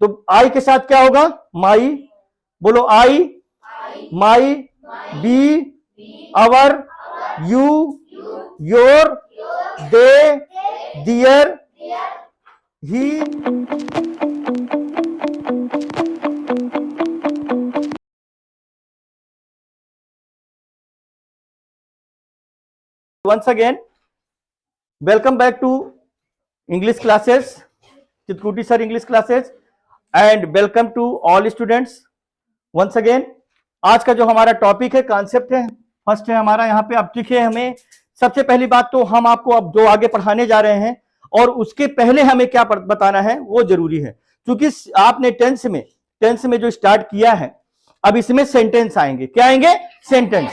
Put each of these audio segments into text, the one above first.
तो आई के साथ क्या होगा? माई, बोलो I, my, we, our, you, your, they, their, he, once again welcome back to English classes, Chitkuti sir English classes, and welcome to all students once again. आज का जो हमारा टॉपिक है, कॉन्सेप्ट है, फर्स्ट है हमारा यहाँ पे। अब देखिए, हमें सबसे पहली बात तो हम आपको अब जो आगे पढ़ाने जा रहे हैं और उसके पहले हमें क्या बताना है वो जरूरी है, क्योंकि आपने टेंस में जो स्टार्ट किया है, अब इसमें सेंटेंस आएंगे। क्या आएंगे? सेंटेंस।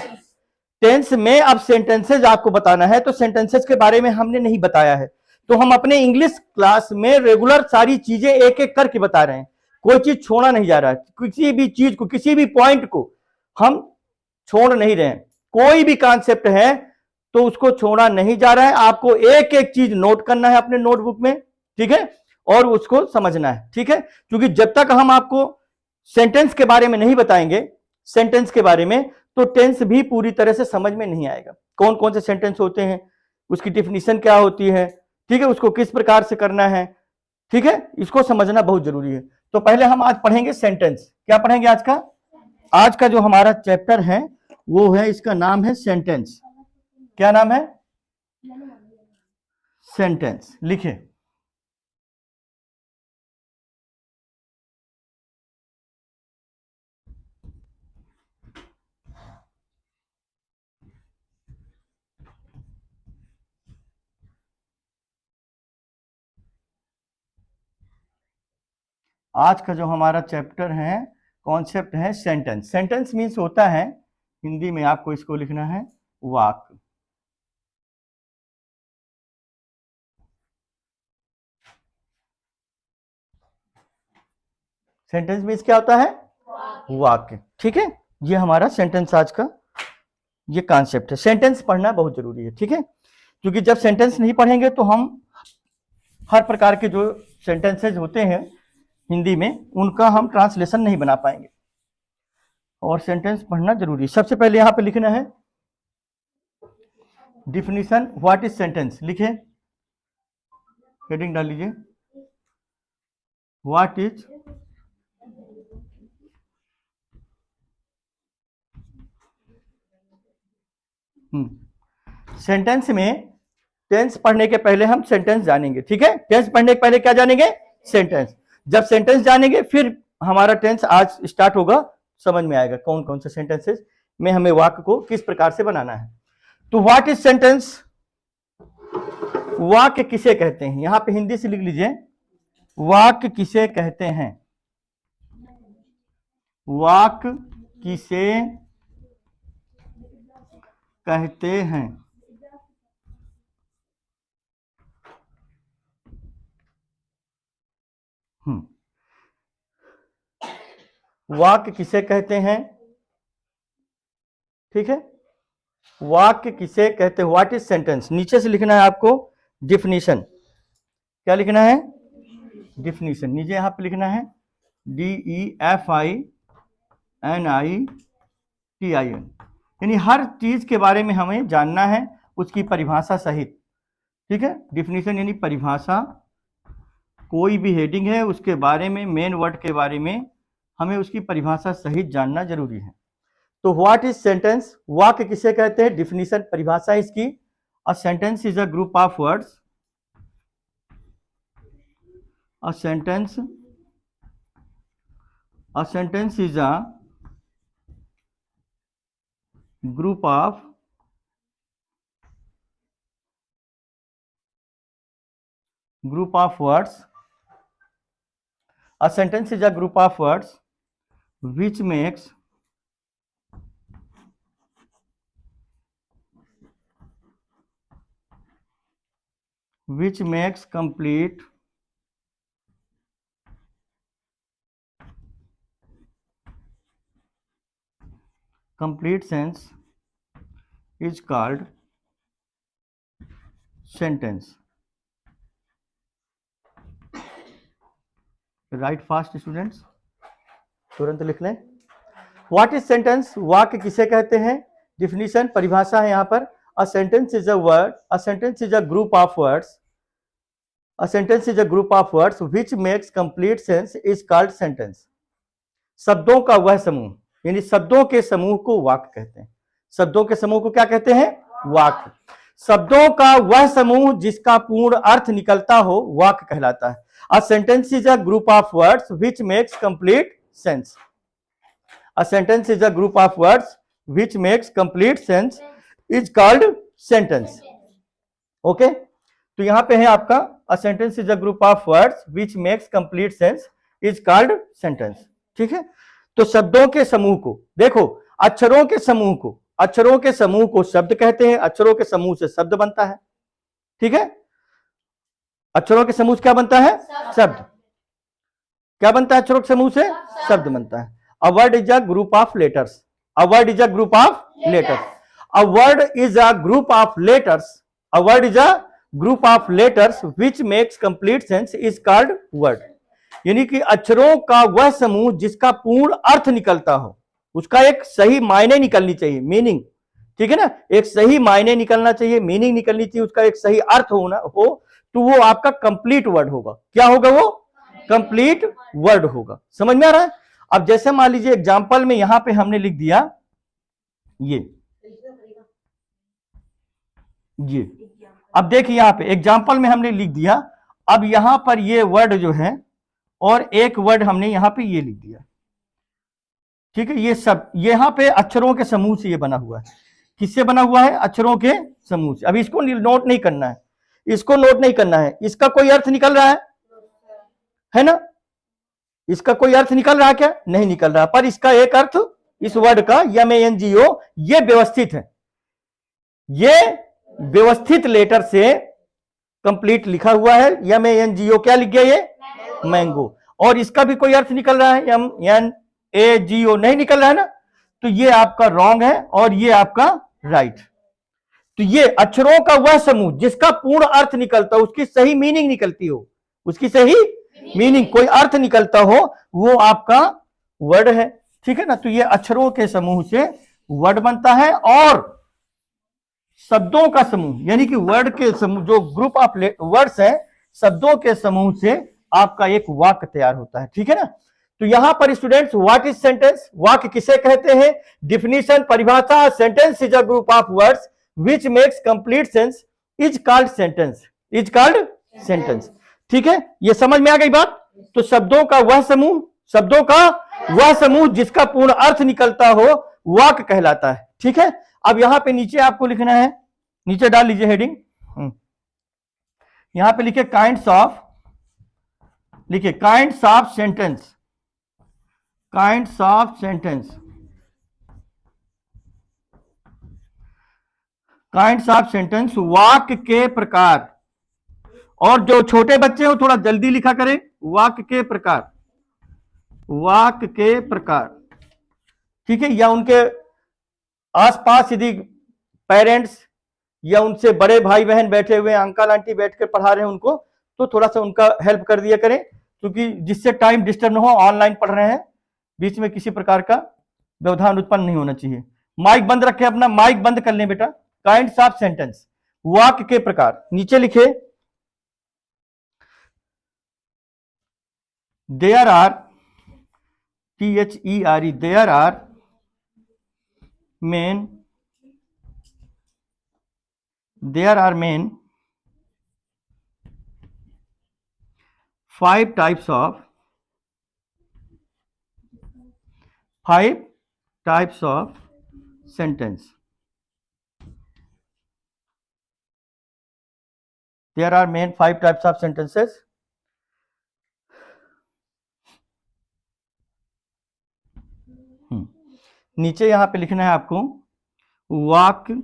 टेंस में अब सेंटेंसेज आपको बताना है, तो सेंटेंसेज के बारे में हमने नहीं बताया है, तो हम अपने इंग्लिश क्लास में रेगुलर सारी चीजें एक एक करके बता रहे हैं, कोई चीज छोड़ा नहीं जा रहा है। किसी भी चीज को, किसी भी पॉइंट को हम छोड़ नहीं रहे हैं। कोई भी कॉन्सेप्ट है तो उसको छोड़ा नहीं जा रहा है। आपको एक एक चीज नोट करना है अपने नोटबुक में, ठीक है, और उसको समझना है, ठीक है। क्योंकि जब तक हम आपको सेंटेंस के बारे में नहीं बताएंगे, सेंटेंस के बारे में, तो टेंस भी पूरी तरह से समझ में नहीं आएगा। कौन कौन से सेंटेंस होते हैं, उसकी डिफिनीशन क्या होती है, ठीक है, उसको किस प्रकार से करना है, ठीक है, इसको समझना बहुत जरूरी है। तो पहले हम आज पढ़ेंगे सेंटेंस। क्या पढ़ेंगे आज का? आज का जो हमारा चैप्टर है वो है, इसका नाम है सेंटेंस। क्या नाम है? सेंटेंस। लिखे। आज का जो हमारा चैप्टर है, कॉन्सेप्ट है सेंटेंस। सेंटेंस मीन्स होता है, हिंदी में आपको इसको लिखना है वाक्य। सेंटेंस मीन्स क्या होता है? वाक्य, ठीक है। ये हमारा सेंटेंस आज का ये कॉन्सेप्ट है। सेंटेंस पढ़ना बहुत जरूरी है, ठीक है, क्योंकि जब सेंटेंस नहीं पढ़ेंगे तो हम हर प्रकार के जो सेंटेंसेज होते हैं हिंदी में, उनका हम ट्रांसलेशन नहीं बना पाएंगे, और सेंटेंस पढ़ना जरूरी है। सबसे पहले यहां पे लिखना है डिफिनीशन, व्हाट इज सेंटेंस। लिखे, हेडिंग डाल लीजिए, व्हाट इज सेंटेंस। में टेंस पढ़ने के पहले हम सेंटेंस जानेंगे, ठीक है। टेंस पढ़ने के पहले क्या जानेंगे? सेंटेंस। जब सेंटेंस जानेंगे फिर हमारा टेंस आज स्टार्ट होगा, समझ में आएगा कौन कौन से सेंटेंसेस में हमें वाक्य को किस प्रकार से बनाना है। तो व्हाट इज सेंटेंस, वाक्य किसे कहते हैं, यहां पे हिंदी से लिख लीजिए, वाक्य किसे कहते हैं। वाक्य किसे कहते हैं। वाक्य किसे कहते हैं, ठीक है। वाक्य किसे कहते हैं, व्हाट इज सेंटेंस। नीचे से लिखना है आपको डिफिनीशन। क्या लिखना है? डिफिनीशन। नीचे यहां पे लिखना है DEFINITION, यानी हर चीज के बारे में हमें जानना है, उसकी परिभाषा सहित, ठीक है। डिफिनीशन यानी परिभाषा, कोई भी हेडिंग है उसके बारे में, मेन वर्ड के बारे में हमें उसकी परिभाषा सहित जानना जरूरी है। तो व्हाट इज सेंटेंस, वाक्य किसे कहते हैं, डिफिनीशन, परिभाषा इसकी। अ sentence is a group of words, a sentence is a group of words. A sentence is a group of words which makes complete sense is called sentence. Right fast students, तुरंत लिख लें। What is sentence, वाक्य किसे कहते हैं। Definition, परिभाषा है यहाँ पर। अ sentence is a word, a sentence is a group of words, a sentence is a group of words which makes complete sense is called sentence. शब्दों का वह समूह, यानी शब्दों के समूह को वाक्य कहते हैं। शब्दों के समूह को क्या कहते हैं, वाक्य। शब्दों का वह समूह जिसका पूर्ण अर्थ निकलता हो वाक्य कहलाता है। अ sentence is a group of words which makes complete sense. A sentence is a group of words which makes complete sense is called sentence. Okay? तो यहां पे है आपका a sentence is a group of words which makes complete sense is called sentence. ठीक है, तो शब्दों के समूह को देखो, अक्षरों के समूह को, अक्षरों के समूह को शब्द कहते हैं। अक्षरों के समूह से शब्द बनता है। ठीक है, अक्षरों के समूह से क्या बनता है, शब्द। क्या बनता है अक्षरों के समूह से, शब्द बनता है। A word is a group of letters. A word is a group of letters. A word is a group of letters. A word is a group of letters which makes complete sense is called word. यानी कि अक्षरों का वह समूह जिसका पूर्ण अर्थ निकलता हो, उसका एक सही मायने निकलनी चाहिए, मीनिंग। ठीक है ना, एक सही मायने निकलना चाहिए, मीनिंग निकलनी चाहिए, उसका एक सही अर्थ होना हो, तो वो आपका कंप्लीट वर्ड होगा। क्या होगा वो, कंप्लीट वर्ड होगा। समझ में आ रहा है। अब जैसे मान लीजिए एग्जाम्पल में यहां पे हमने लिख दिया ये, अब देखिए यहां पे एग्जाम्पल में हमने लिख दिया। अब यहां पर ये वर्ड जो है और एक वर्ड हमने यहां पे ये लिख दिया। ठीक है, ये सब यहां पे अक्षरों के समूह से ये बना हुआ है। किससे बना हुआ है, अक्षरों के समूह से। अब इसको नोट नहीं करना है, इसको नोट नहीं करना है। इसका कोई अर्थ निकल रहा है ना, इसका कोई अर्थ निकल रहा है क्या, नहीं निकल रहा, पर इसका एक अर्थ इस वर्ड का MANGO ये व्यवस्थित है, ये व्यवस्थित लेटर से कंप्लीट लिखा हुआ है। MANGO क्या लिख गया ये, मैंगो। और इसका भी कोई अर्थ निकल रहा है, MNAGO नहीं निकल रहा है ना, तो ये आपका रॉन्ग है और ये आपका राइट। तो ये अक्षरों का वह समूह जिसका पूर्ण अर्थ निकलता हो, उसकी सही मीनिंग निकलती हो, उसकी सही मीनिंग, कोई अर्थ निकलता हो, वो आपका वर्ड है। ठीक है ना, तो ये अक्षरों के समूह से वर्ड बनता है। और शब्दों का समूह यानी कि वर्ड के समूह, जो ग्रुप ऑफ वर्ड्स है, शब्दों के समूह से आपका एक वाक्य तैयार होता है। ठीक है ना, तो यहां पर स्टूडेंट्स व्हाट इज सेंटेंस, वाक्य किसे कहते हैं। डिफिनीशन, परिभाषा, sentence is a group of words which makes complete sense is called sentence, is called sentence. ठीक है, ये समझ में आ गई बात। तो शब्दों का वह समूह, शब्दों का वह समूह जिसका पूर्ण अर्थ निकलता हो वाक्य कहलाता है। ठीक है, अब यहां पे नीचे आपको लिखना है, नीचे डाल लीजिए हेडिंग, यहां पे लिखे काइंड्स ऑफ, लिखिए kinds of sentence, kinds of sentence, kinds of sentence, वाक्य के प्रकार। और जो छोटे बच्चे हो थोड़ा जल्दी लिखा करें, वाक्य के प्रकार, वाक्य के प्रकार। ठीक है, या उनके आसपास यदि पेरेंट्स या उनसे बड़े भाई बहन बैठे हुए, अंकल आंटी बैठ कर पढ़ा रहे हैं उनको, तो थोड़ा सा उनका हेल्प कर दिया करें, क्योंकि जिससे टाइम डिस्टर्ब ना हो, ऑनलाइन पढ़ रहे हैं, बीच में किसी प्रकार का व्यवधान उत्पन्न नहीं होना चाहिए। माइक बंद रखे, अपना माइक बंद कर लें बेटा। काइंड्स ऑफ सेंटेंस, वाक्य के प्रकार, नीचे लिखे there are, THERE, there are main, there are main 5 types of, 5 types of sentence. There are main 5 types of sentences. नीचे यहां पे लिखना है आपको वाक्य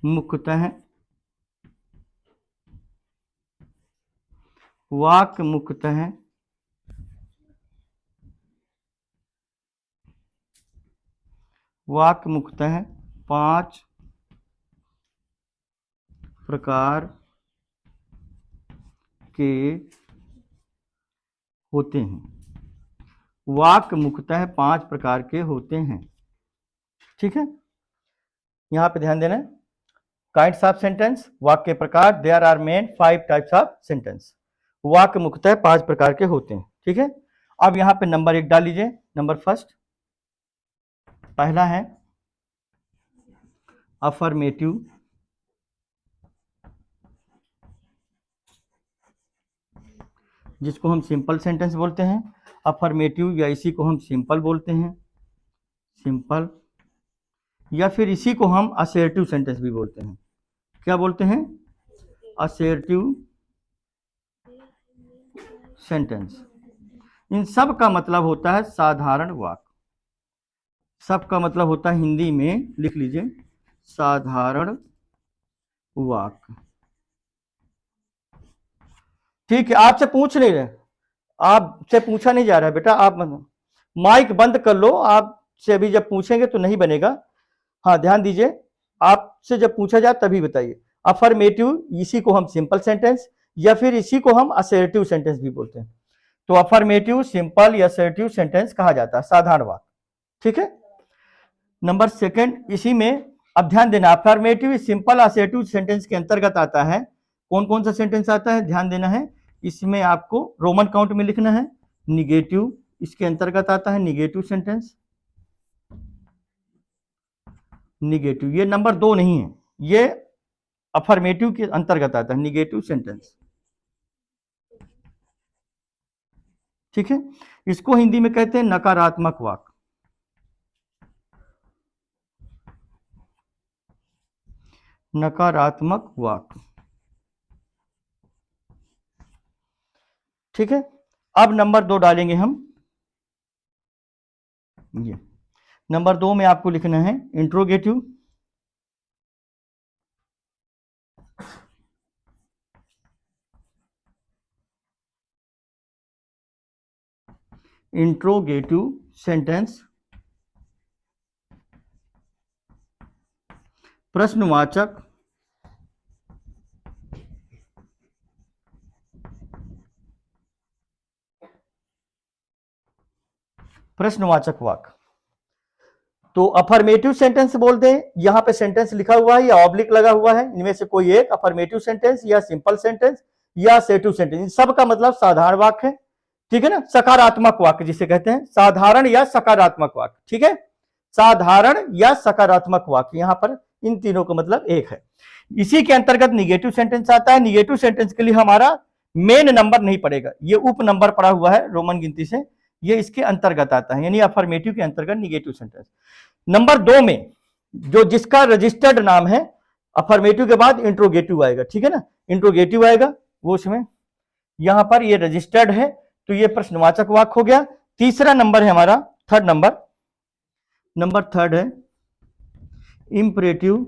मुख्यतः, वाक्य मुख्यतः वाक्य मुख्यतः 5 प्रकार के होते हैं। वाक्य मुख्यतः 5 प्रकार के होते हैं। ठीक है, यहां पे ध्यान देना है। काइंड्स ऑफ सेंटेंस, वाक्य प्रकार, there are main 5 types of sentence. वाक्य मुख्यतः 5 प्रकार के होते हैं। ठीक है, अब यहां पे नंबर 1 डाल लीजिए। नंबर फर्स्ट, पहला है अफर्मेटिव, जिसको हम सिंपल सेंटेंस बोलते हैं। अफर्मेटिव या इसी को हम सिंपल बोलते हैं, सिंपल, या फिर इसी को हम असर्टिव सेंटेंस भी बोलते हैं। क्या बोलते हैं? Assertive sentence. इन सब का मतलब होता है साधारण वाक्य। सब का मतलब होता है, हिंदी में लिख लीजिए, साधारण वाक्य। ठीक है, आपसे पूछ नहीं रहे, आपसे पूछा नहीं जा रहा है बेटा, आप माइक बंद कर लो। आपसे अभी जब पूछेंगे तो नहीं बनेगा। हाँ, ध्यान दीजिए, आपसे जब पूछा जाए तभी बताइए। अफर्मेटिव, इसी को हम सिंपल सेंटेंस या फिर इसी को हम असर्टिव सेंटेंस भी बोलते हैं। तो अफर्मेटिव, सिंपल या असर्टिव सेंटेंस कहा जाता है, साधारण वाक्य। ठीक है, नंबर सेकंड, इसी में अब ध्यान देना, अफर्मेटिव, सिंपल, असर्टिव सेंटेंस के अंतर्गत आता है। कौन कौन सा सेंटेंस आता है, ध्यान देना है। इसमें आपको रोमन काउंट में लिखना है। निगेटिव, इसके अंतर्गत आता है निगेटिव सेंटेंस। निगेटिव, ये नंबर 2 नहीं है, ये अफर्मेटिव के अंतर्गत आता है, निगेटिव सेंटेंस। ठीक है, इसको हिंदी में कहते हैं नकारात्मक वाक्य। नकारात्मक वाक्य। ठीक है, अब नंबर 2 डालेंगे हम। ये नंबर 2 में आपको लिखना है इंट्रोगेटिव। इंट्रोगेटिव सेंटेंस, प्रश्नवाचक, प्रश्नवाचक वाक्य। तो अफर्मेटिव सेंटेंस बोलते हैं, यहां पे सेंटेंस लिखा हुआ है या ऑब्लिक लगा हुआ है, इनमें से कोई एक अफर्मेटिव सेंटेंस या सिंपल सेंटेंस या असर्टिव सेंटेंस, इन सब का मतलब साधारण वाक्य है। ठीक है ना, सकारात्मक वाक्य जिसे कहते हैं, साधारण या सकारात्मक वाक्य। ठीक है, साधारण या सकारात्मक वाक्य, यहां पर इन तीनों का मतलब एक है। इसी के अंतर्गत निगेटिव सेंटेंस आता है। निगेटिव सेंटेंस के लिए हमारा मेन नंबर नहीं पड़ेगा, ये उप नंबर पड़ा हुआ है रोमन गिनती से, ये इसके अंतर्गत आता है, यानी अफर्मेटिव के अंतर्गत निगेटिव सेंटेंस। नंबर 2 में जो जिसका रजिस्टर्ड नाम है, अफर्मेटिव के बाद इंट्रोगेटिव आएगा। ठीक है ना, इंट्रोगेटिव आएगा, वो उसमें यहां पर ये रजिस्टर्ड है, तो ये प्रश्नवाचक वाक्य हो गया। तीसरा नंबर है हमारा, थर्ड नंबर, नंबर थर्ड है इंपरेटिव।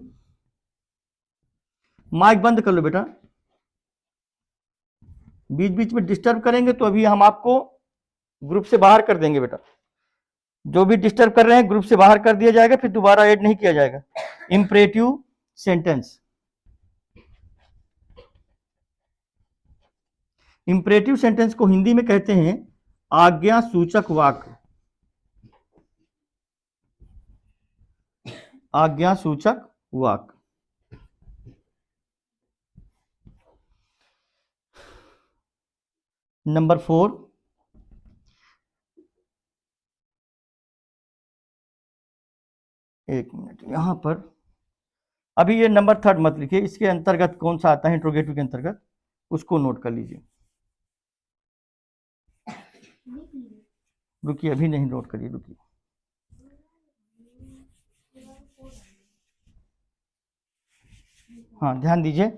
माइक बंद कर लो बेटा, बीच बीच में डिस्टर्ब करेंगे तो अभी हम आपको ग्रुप से बाहर कर देंगे बेटा। जो भी डिस्टर्ब कर रहे हैं ग्रुप से बाहर कर दिया जाएगा, फिर दोबारा ऐड नहीं किया जाएगा। इंपरेटिव सेंटेंस, इंपरेटिव सेंटेंस को हिंदी में कहते हैं आज्ञा सूचक वाक्य। आज्ञा सूचक वाक्य। नंबर 4, एक मिनट, यहां पर अभी ये नंबर थर्ड मत लिखिए, इसके अंतर्गत कौन सा आता है इंट्रोगेटिव के अंतर्गत, उसको नोट कर लीजिए। रुकिए, अभी नहीं नोट करिए, रुकिए। हाँ, ध्यान दीजिए,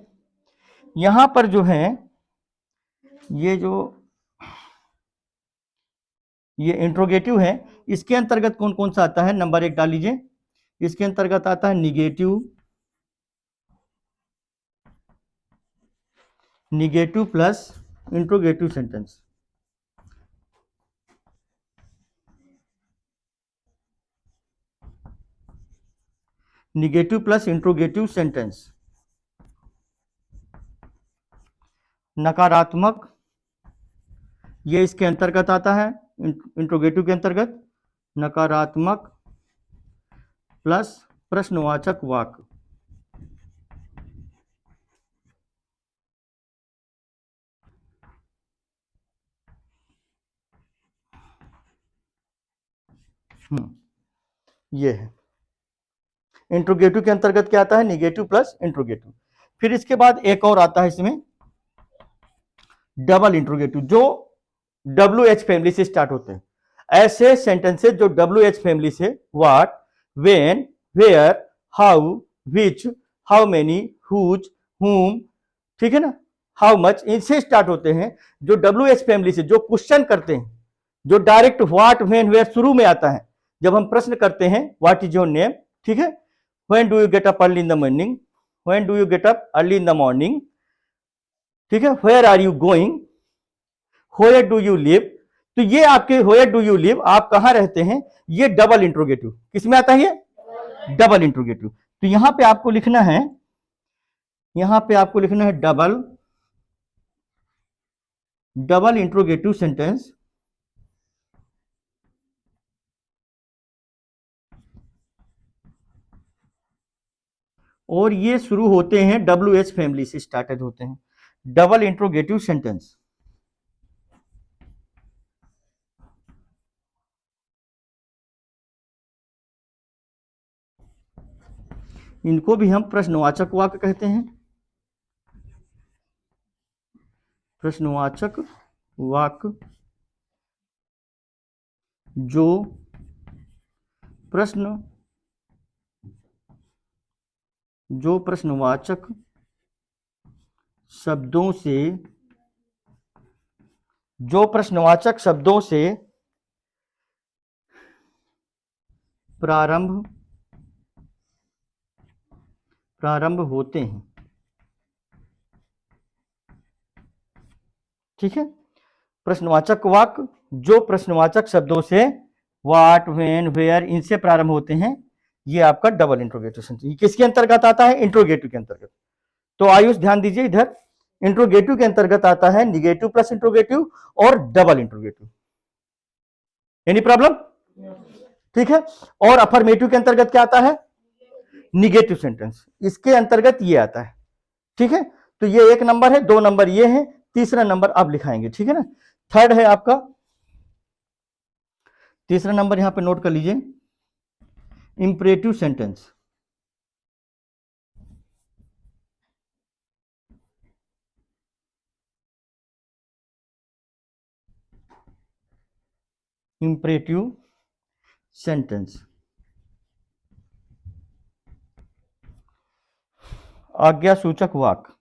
यहां पर जो है ये इंट्रोगेटिव है, इसके अंतर्गत कौन कौन सा आता है, नंबर 1 डाल लीजिए। इसके अंतर्गत आता है negative, negative plus interrogative sentence. Negative plus interrogative sentence. नकारात्मक, ये इसके अंतर्गत आता है, इंट्रोगेटिव के अंतर्गत। नकारात्मक प्लस प्रश्नवाचक वाक्य। ये है इंट्रोगेटिव के अंतर्गत क्या आता है, निगेटिव प्लस इंट्रोगेटिव। फिर इसके बाद एक और आता है इसमें डबल इंट्रोगेटिव, जो WH फैमिली से स्टार्ट होते हैं। ऐसे सेंटेंसेस जो WH फैमिली से, what, when, where, how, which, how many, whose, whom, ठीक है ना, हाउ मच, इनसे स्टार्ट होते हैं। जो WH फैमिली से जो क्वेश्चन करते हैं, जो डायरेक्ट व्हाट, व्हेन, वेयर शुरू में आता है, जब हम प्रश्न करते हैं व्हाट इज योर नेम, ठीक है, when do you get up early in the morning, when do you get up early in the morning, ठीक है, where are you going, where do you live. तो ये आपके वेयर डू यू लिव, आप कहां रहते हैं, ये डबल इंट्रोगेटिव किसमें आता है, ये डबल इंट्रोगेटिव। तो यहां पे आपको लिखना है, यहां पे आपको लिखना है डबल इंट्रोगेटिव सेंटेंस। और ये शुरू होते हैं WH फैमिली से स्टार्टेड होते हैं, डबल इंट्रोगेटिव सेंटेंस। इनको भी हम प्रश्नवाचक वाक्य कहते हैं। प्रश्नवाचक वाक्य जो प्रश्नवाचक शब्दों से प्रारंभ होते हैं, ठीक है। प्रश्नवाचक वाक्य जो प्रश्नवाचक शब्दों से व्हाट, व्हेन, वेयर इनसे प्रारंभ होते हैं, ये आपका डबल इंट्रोगेटिव सेंटेंस। किसके अंतर्गत आता है, इंट्रोगेटिव के अंतर्गत। तो आयुष ध्यान दीजिए, इधर इंट्रोगेटिव के अंतर्गत आता है निगेटिव प्लस इंट्रोगेटिव और डबल इंट्रोगेटिव। एनी प्रॉब्लम, ठीक है। और अफर्मेटिव के अंतर्गत क्या आता है, निगेटिव सेंटेंस, इसके अंतर्गत ये आता है, ठीक है। तो ये 1 नंबर है, 2 नंबर ये है, तीसरा नंबर आप लिखाएंगे, ठीक है ना। थर्ड है आपका, तीसरा नंबर यहां पे नोट कर लीजिए, इंपरेटिव सेंटेंस। इंपरेटिव सेंटेंस, आज्ञा सूचक वाक्य।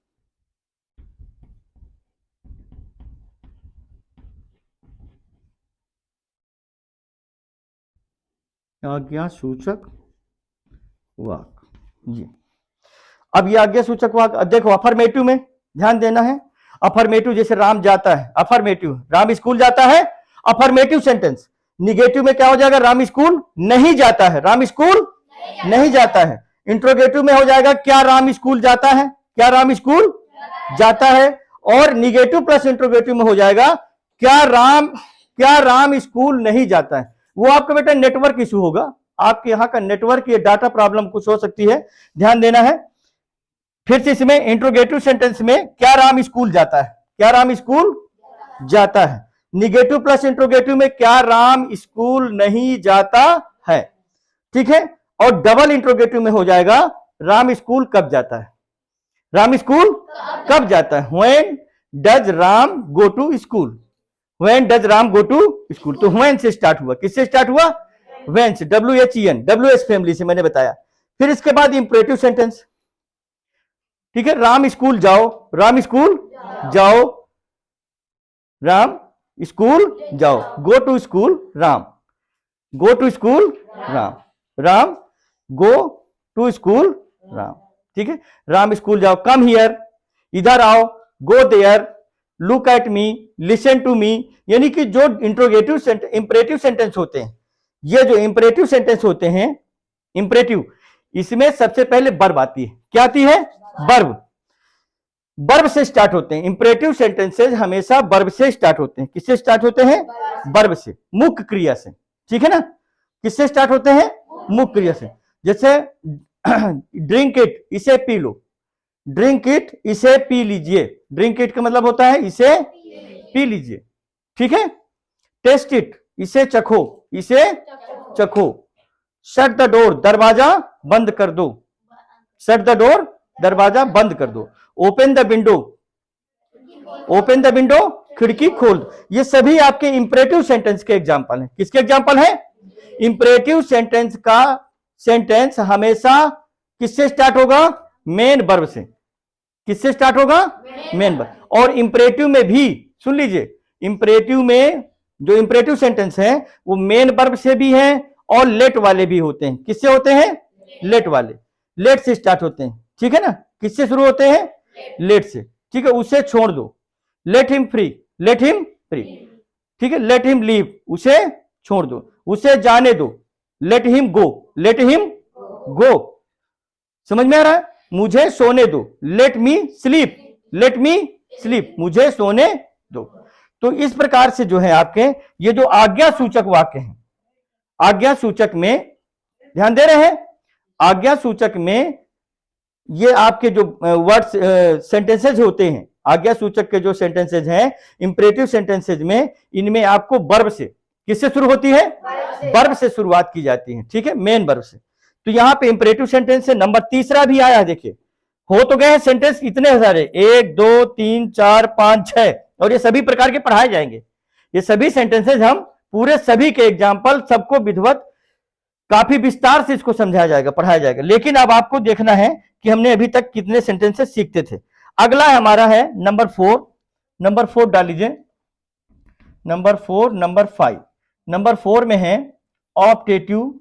आज्ञा सूचक वाक्य, ये अब ये आज्ञा सूचक वाक्य देखो, अफर्मेटिव में ध्यान देना है। अफर्मेटिव जैसे राम जाता है, अफर्मेटिव, राम स्कूल जाता है, अफर्मेटिव सेंटेंस। निगेटिव में क्या हो जाएगा, राम स्कूल नहीं जाता है, राम स्कूल नहीं जाता है। इंट्रोगेटिव में हो जाएगा क्या राम स्कूल जाता है, क्या राम स्कूल जाता है। और निगेटिव प्लस इंट्रोगेटिव में हो जाएगा क्या राम स्कूल नहीं जाता है। वो आपका बेटा नेटवर्क इशू होगा, आपके यहाँ का नेटवर्क, ये डाटा प्रॉब्लम कुछ हो सकती है, ध्यान देना है। फिर से इसमें इंट्रोगेटिव सेंटेंस में क्या राम स्कूल जाता है, क्या राम स्कूल जाता है। निगेटिव प्लस इंट्रोगेटिव में क्या राम स्कूल नहीं जाता है, ठीक है। और डबल इंट्रोगेटिव में हो जाएगा राम स्कूल कब जाता है, राम स्कूल कब जाता है। When does Ram go to school, when does Ram go to school. तो व्हेन से स्टार्ट हुआ, किससे स्टार्ट हुआ, व्हेन से, WHEN, WH फैमिली से मैंने बताया। फिर इसके बाद इंपरेटिव सेंटेंस, ठीक है। राम स्कूल जाओ, राम स्कूल जाओ, राम स्कूल जाओ, go to school Ram, go to school Ram, Ram go to school Ram, ठीक है। राम स्कूल जाओ, कम हियर, इधर आओ, go there, look at me, listen to me. यानी कि जो इंट्रोगेटिव इंपरेटिव सेंटेंस होते हैं, ये जो इंपरेटिव सेंटेंस होते हैं, इंपरेटिव, इसमें सबसे पहले वर्ब आती है। क्या आती है, वर्ब। वर्ब से स्टार्ट होते हैं। इंपरेटिव सेंटेंसेज हमेशा वर्ब से स्टार्ट होते हैं। किससे स्टार्ट होते हैं? वर्ब से, मुख्य क्रिया से। ठीक है ना? किससे स्टार्ट होते हैं? मुख्य क्रिया से। जैसे ड्रिंक इट, इसे पी लो। ड्रिंक इट, इसे पी लीजिए। ड्रिंक इट का मतलब होता है इसे पी लीजिए। ठीक है? टेस्ट इट, इसे चखो, इसे चखो। शट द डोर, दरवाजा बंद कर दो। शट द डोर, दरवाजा बंद कर दो। Open the window, open the window, खिड़की खोल दो। ये सभी आपके इंपरेटिव सेंटेंस के एग्जाम्पल हैं। किसके एग्जाम्पल है? इंपरेटिव सेंटेंस का सेंटेंस हमेशा किससे स्टार्ट होगा? मेन वर्ब से। किससे स्टार्ट होगा? Main verb. और इंपरेटिव में भी सुन लीजिए, इंपरेटिव में जो इंपरेटिव सेंटेंस है वो मेन वर्ब से भी है और लेट वाले भी होते हैं। किससे होते हैं? लेट वाले। लेट से स्टार्ट होते हैं। ठीक है ना? किससे शुरू होते हैं? लेट से। ठीक है? उसे छोड़ दो। Let him free, let him free. ठीक है? लेट हिम लीव, उसे छोड़ दो, उसे जाने दो। Let him go, let him go. समझ में आ रहा है? मुझे सोने दो, let me sleep, let me sleep, मुझे सोने दो। तो इस प्रकार से जो है आपके ये जो आज्ञा सूचक वाक्य हैं, आज्ञा सूचक में ध्यान दे रहे हैं? आज्ञा सूचक में ये आपके जो वर्ड्स सेंटेंसेज होते हैं, आज्ञा सूचक के जो सेंटेंसेज हैं इंपरेटिव सेंटेंसेज में, इनमें आपको वर्ब से, किससे शुरू होती है? वर्ब से शुरुआत की जाती है। ठीक है? मेन वर्ब से। तो यहां पे इंपरेटिव सेंटेंस से नंबर तीसरा भी आया। देखिए, हो तो गए हैं सेंटेंस इतने सारे, 1 2 3 4 5 6, और ये सभी प्रकार के पढ़ाए जाएंगे। ये सभी सेंटेंसेज हम पूरे सभी के एग्जाम्पल सबको विधिवत काफी विस्तार से इसको समझाया जाएगा, पढ़ाया जाएगा। लेकिन अब आपको देखना है कि हमने अभी तक कितने सेंटेंसेस सीखते थे। अगला हमारा है नंबर 4। नंबर 4 डाल लीजिए। Number 4, number 5। नंबर 4 में है ऑप्टेटिव,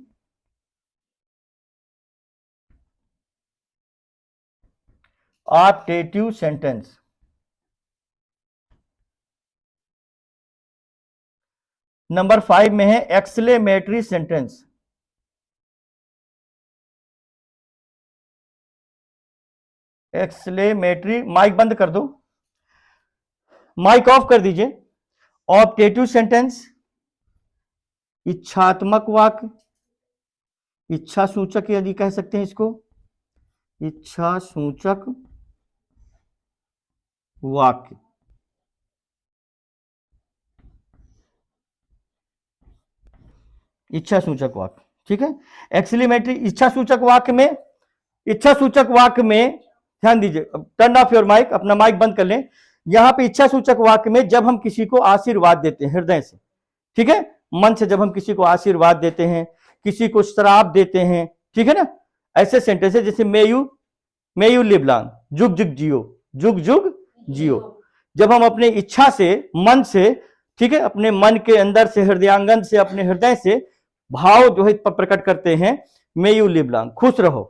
ऑप्टेटिव सेंटेंस। नंबर 5 में है एक्सक्लेमेटरी सेंटेंस। एक्सक्लेमेटरी, माइक बंद कर दो, माइक ऑफ कर दीजिए। ऑप्टेटिव सेंटेंस, इच्छात्मक वाक्य, इच्छा सूचक यदि कह सकते हैं इसको, इच्छा सूचक वाक्य। इच्छा सूचक वाक्य। ठीक है? एक्सक्लेमेटरी इच्छा सूचक वाक्य में, इच्छा सूचक वाक्य में ध्यान दीजिए, टर्न ऑफ योर माइक, अपना माइक बंद कर लें। यहां पे इच्छा सूचक वाक्य में जब हम किसी को आशीर्वाद देते हैं हृदय से, ठीक है, मन से जब हम किसी को आशीर्वाद देते हैं, किसी को श्राप देते हैं, ठीक है ना, ऐसे सेंटेंस है जैसे मे यू लिव लॉन्ग, जुग जुग जियो, जुग जुग जियो। जब हम अपने इच्छा से, मन से, ठीक है, अपने मन के अंदर से, हृदयांगन से, अपने हृदय से भाव जो है प्रकट करते हैं, मे यू लिव लॉन्ग, खुश रहो,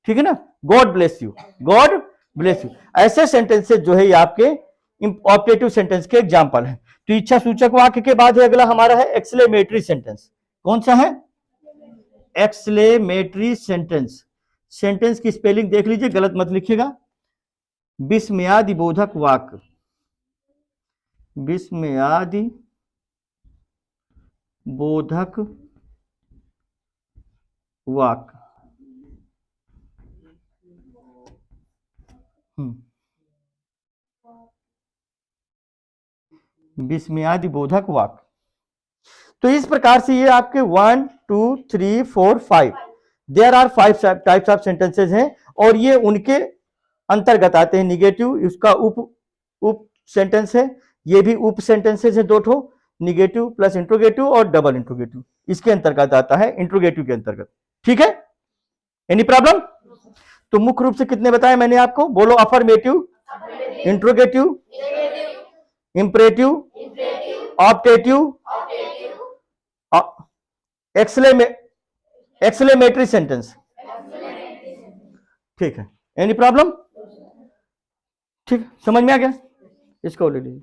ठीक है ना, God bless you, God bless you. ऐसे सेंटेंसेस जो है ये आपके ऑप्टेटिव सेंटेंस के एग्जांपल हैं। तो इच्छा सूचक वाक्य के बाद है अगला हमारा है एक्सक्लेमेटरी सेंटेंस। कौन सा है? Exclamatory sentence. सेंटेंस की स्पेलिंग देख लीजिए, गलत मत लिखिएगा। विस्मयादि बोधक वाक्य, विस्मयादि बोधक वाक्य। विस्मयादि बोधक वाक्य। तो इस प्रकार से ये आपके 1 2 3 4 5 there are 5 types of sentences हैं, और ये उनके अंतर्गत आते हैं। निगेटिव उसका उप सेंटेंस है, ये भी उप सेंटेंसेस है, 2 ठो, निगेटिव प्लस इंट्रोगेटिव और डबल इंट्रोगेटिव, इसके अंतर्गत आता है, इंट्रोगेटिव के अंतर्गत। ठीक है? Any problem? तो मुख्य रूप से कितने बताए मैंने आपको? बोलो। Affirmative, interrogative, imperative, optative, exclamatory sentence. ठीक है? Any problem? ठीक, समझ में आ गया? इसको ले लीजिए।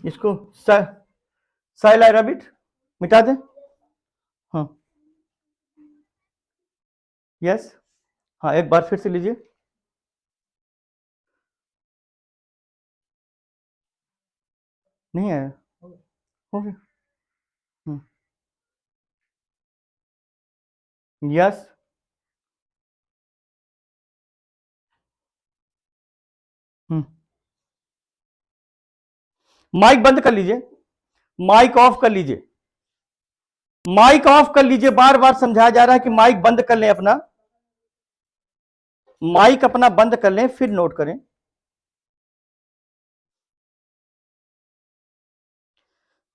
इसको साइला रैबिट मिटा दें? हाँ, यस, हाँ, एक बार फिर से लीजिए। नहीं आया, हो गया। यस, माइक बंद कर लीजिए, माइक ऑफ कर लीजिए, माइक ऑफ कर लीजिए। बार बार समझाया जा रहा है कि माइक बंद कर लें अपना, माइक अपना बंद कर लें, फिर नोट करें।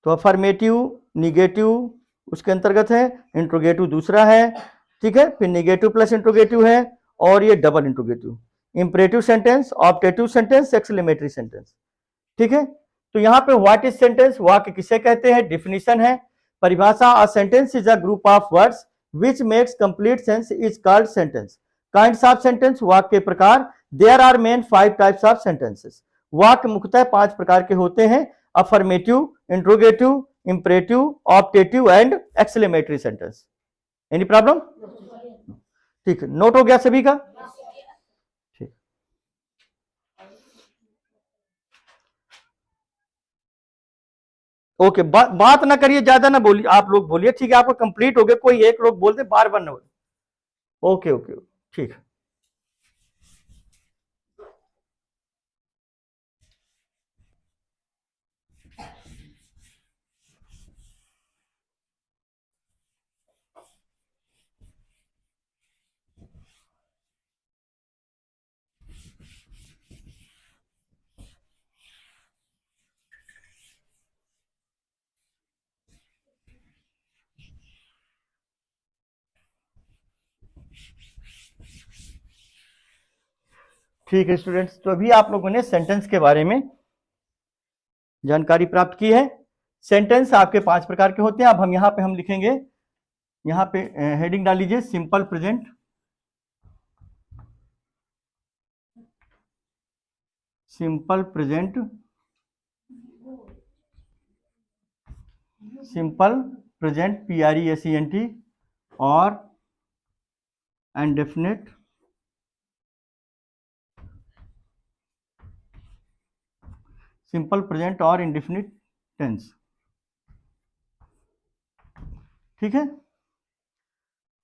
तो अफर्मेटिव, निगेटिव उसके अंतर्गत है, इंट्रोगेटिव दूसरा है, ठीक है, फिर निगेटिव प्लस इंट्रोगेटिव है, और ये double interrogative, imperative sentence, optative sentence, exclamatory sentence, ठीक है। तो यहां पे व्हाट इज सेंटेंस, वाक्य किसे कहते हैं, डिफिनीशन है, परिभाषा, a sentence is a group of words which makes complete sense is called sentence. Kinds of sentence, वाक्य के प्रकार, there are main 5 types of sentences. वाक्य मुख्यतः 5 प्रकार के होते हैं, affirmative, interrogative, imperative, optative and exclamatory sentence. Any problem? ठीक है, नोट हो गया सभी का? ठीक, ओके, बात ना करिए, ज्यादा ना बोलिए, आप लोग बोलिए, ठीक है, आपको कंप्लीट हो गया, कोई एक लोग बोलते, बार बार ना बोले। ओके ओके, ठीक है। ठीक है स्टूडेंट्स, तो अभी आप लोगों ने सेंटेंस के बारे में जानकारी प्राप्त की है। सेंटेंस आपके 5 प्रकार के होते हैं। अब हम यहां पे हम लिखेंगे, यहां पे हेडिंग डाल लीजिए, simple present, simple present, simple present PRESENT, और इंडेफिनिट, सिंपल प्रेजेंट और इंडेफिनिट टेंस, ठीक है।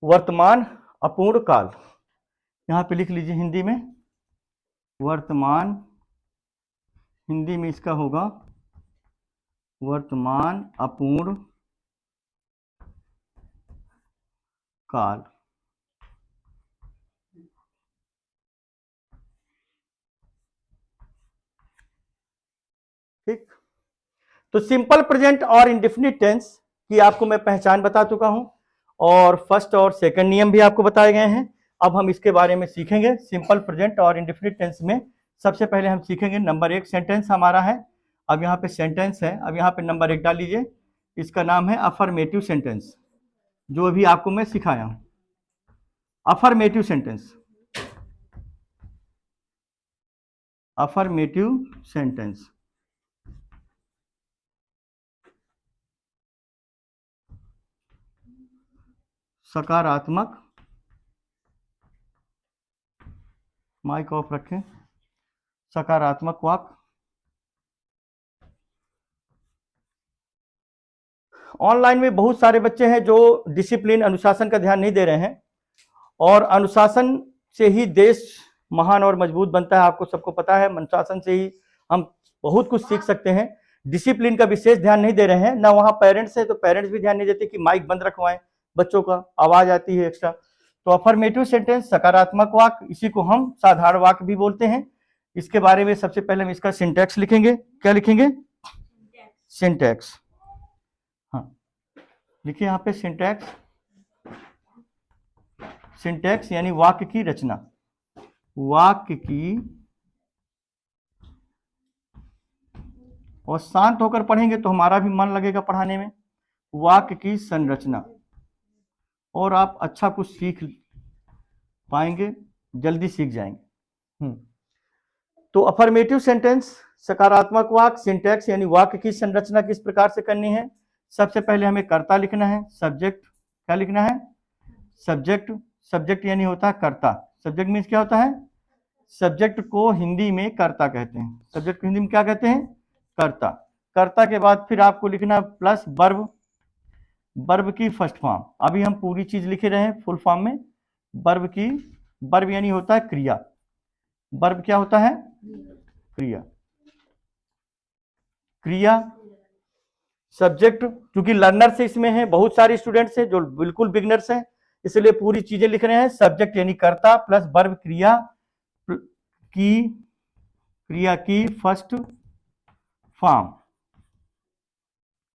वर्तमान अपूर्ण काल, यहां पे लिख लीजिए हिंदी में, वर्तमान, हिंदी में इसका होगा वर्तमान अपूर्ण काल, ठीक। तो सिंपल प्रेजेंट और इंडेफिनिट टेंस की आपको मैं पहचान बता चुका हूं, और फर्स्ट और सेकंड नियम भी आपको बताए गए हैं। अब हम इसके बारे में सीखेंगे। सिंपल प्रेजेंट और इंडेफिनिट टेंस में सबसे पहले हम सीखेंगे, नंबर 1 सेंटेंस हमारा है। अब यहाँ पे सेंटेंस है, अब यहाँ पे नंबर 1 डाल लीजिए, इसका नाम है अफर्मेटिव सेंटेंस, जो अभी आपको मैं सिखाया हूं, अफर्मेटिव सेंटेंस, अफर्मेटिव सेंटेंस। सकारात्मक, माइक ऑफ रखें, सकारात्मक वाक्य। ऑनलाइन में बहुत सारे बच्चे हैं जो डिसिप्लिन, अनुशासन का ध्यान नहीं दे रहे हैं, और अनुशासन से ही देश महान और मजबूत बनता है, आपको सबको पता है। अनुशासन से ही हम बहुत कुछ सीख सकते हैं। डिसिप्लिन का विशेष ध्यान नहीं दे रहे हैं ना, वहाँ पेरेंट्स है तो पेरेंट्स भी ध्यान नहीं देते कि माइक बंद रखवाएं, बच्चों का आवाज आती है एक्स्ट्रा। तो अफर्मेटिव सेंटेंस, सकारात्मक वाक्य, इसी को हम साधारण वाक्य भी बोलते हैं। इसके बारे में सबसे पहले हम इसका सिंटैक्स लिखेंगे। क्या लिखेंगे? सिंटैक्स। हाँ, लिखिए यहाँ पे सिंटैक्स, सिंटैक्स यानी वाक्य की रचना, वाक्य की, और शांत होकर पढ़ेंगे तो हमारा भी मन लगेगा पढ़ाने में, वाक्य की संरचना, और आप अच्छा कुछ सीख पाएंगे, जल्दी सीख जाएंगे। तो अफर्मेटिव सेंटेंस, सकारात्मक वाक्य, सिंटैक्स यानी वाक्य की संरचना किस प्रकार से करनी है, सबसे पहले हमें कर्ता लिखना है, सब्जेक्ट क्या लिखना है, सब्जेक्ट। सब्जेक्ट यानी होता है कर्ता। सब्जेक्ट मीन्स क्या होता है, सब्जेक्ट को हिंदी में कर्ता कहते हैं। सब्जेक्ट को हिंदी में क्या कहते हैं, कर्ता। कर्ता के बाद फिर आपको लिखना प्लस वर्ब, वर्ब की फर्स्ट फॉर्म। अभी हम पूरी चीज लिखे रहे हैं फुल फॉर्म में। वर्ब की, वर्ब यानी होता है क्रिया। वर्ब क्या होता है, क्रिया। क्रिया सब्जेक्ट, क्योंकि लर्नर्स इसमें है, बहुत सारे स्टूडेंट्स हैं जो बिल्कुल बिगनर्स हैं, इसलिए पूरी चीजें लिख रहे हैं। सब्जेक्ट यानी कर्ता प्लस वर्ब क्रिया की, क्रिया की फर्स्ट फॉर्म,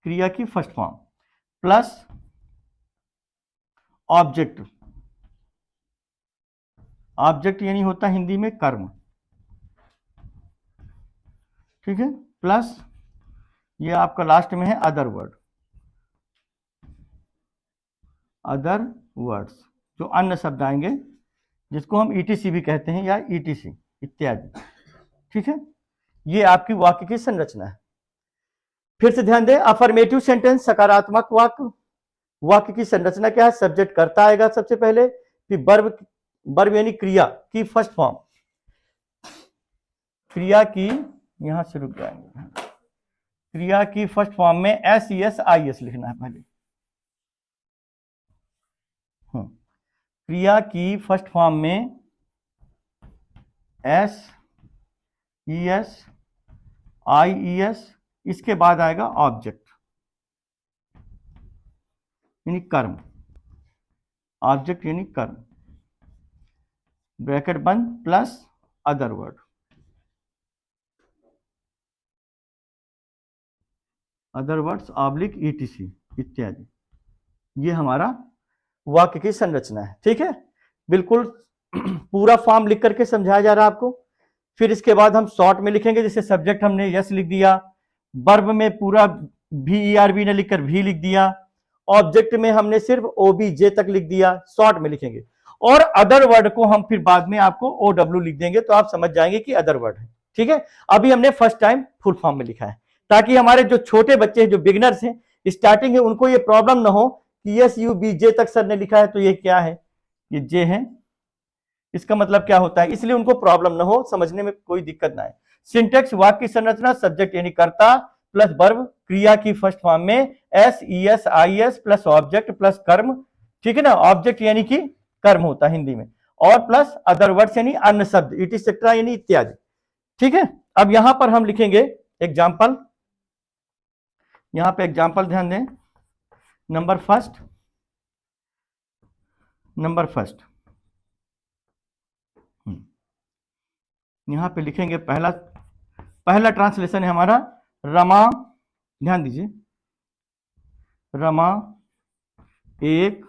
क्रिया की first form plus object. Object यानी होता है हिंदी में कर्म, ठीक है। प्लस ये आपका लास्ट में है अदर वर्ड, अदर वर्ड्स, जो अन्य शब्द आएंगे जिसको हम ईटीसी भी कहते हैं या ईटीसी इत्यादि, ठीक है। ये आपकी वाक्य की संरचना है। फिर से ध्यान दें, अफर्मेटिव सेंटेंस सकारात्मक वाक्य, वाक्य की संरचना क्या है, सब्जेक्ट कर्ता आएगा सबसे पहले, फिर वर्ब, वर्ब यानी क्रिया की फर्स्ट फॉर्म, क्रिया की, यहां से रुक जाएंगे, क्रिया की फर्स्ट फॉर्म में SES लिखना है पहले। क्रिया की फर्स्ट फॉर्म में SES, इसके बाद आएगा ऑब्जेक्ट यानी कर्म, ऑब्जेक्ट यानी कर्म, ब्रैकेट बंद plus other word, other words oblique ETC इत्यादि। ये हमारा वाक्य की संरचना है, ठीक है। बिल्कुल पूरा फॉर्म लिख करके समझाया जा रहा है आपको। फिर इसके बाद हम शॉर्ट में लिखेंगे, जैसे सब्जेक्ट हमने यस लिख दिया, वर्ब में पूरा VERB ने लिखकर भी लिख दिया, ऑब्जेक्ट में हमने सिर्फ OBJ तक लिख दिया, शॉर्ट में लिखेंगे। और अदर वर्ड को हम फिर बाद में आपको OW लिख देंगे, तो आप समझ जाएंगे कि अदर वर्ड है, ठीक है। अभी हमने फर्स्ट टाइम फुल फॉर्म में लिखा है, ताकि हमारे जो छोटे बच्चे हैं, जो बिगनर्स हैं, स्टार्टिंग है, उनको ये प्रॉब्लम ना हो कि SUBJ तक सर ने लिखा है तो ये क्या है, ये जे है, इसका मतलब क्या होता है, इसलिए उनको प्रॉब्लम ना हो, समझने में कोई दिक्कत ना आए। सिंटेक्स वाक्य की संरचना, सब्जेक्ट यानी कर्ता प्लस वर्ब क्रिया की फर्स्ट फॉर्म में SES प्लस ऑब्जेक्ट प्लस कर्म, ठीक है ना। ऑब्जेक्ट यानी कि कर्म होता है हिंदी में, और प्लस अदर वर्ड्स यानी अन्य शब्द, इटिसेट्रा यानी इत्यादि, ठीक है। अब यहां पर हम लिखेंगे एग्जाम्पल, यहां पे एग्जाम्पल ध्यान दें। नंबर फर्स्ट यहां पे लिखेंगे, पहला ट्रांसलेशन है हमारा रमा, ध्यान दीजिए, रमा एक